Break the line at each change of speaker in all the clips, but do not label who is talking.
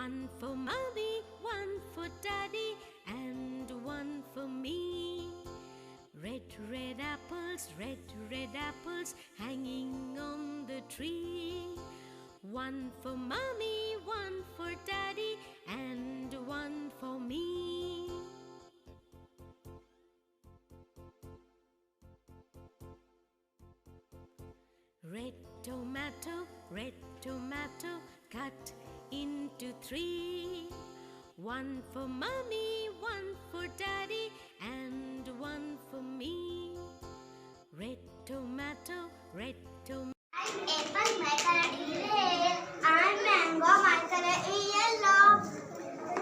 One for mommy, one for daddy, and one for me. Red, red apples, hanging on the tree. One for mommy, one for daddy, and one for me. Red tomato, cut into 3. One for mommy, one for daddy, and one for me. Red tomato.
I'm apple, my color is red. I'm mango, my color is yellow.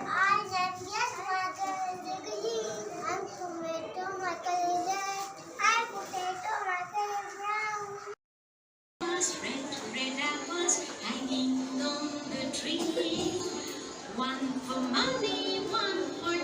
I'm lemon, my color is green. I'm tomato, my color is red. I'm potato, my color is brown.
Red apples, hanging on the tree. One for mommy, one for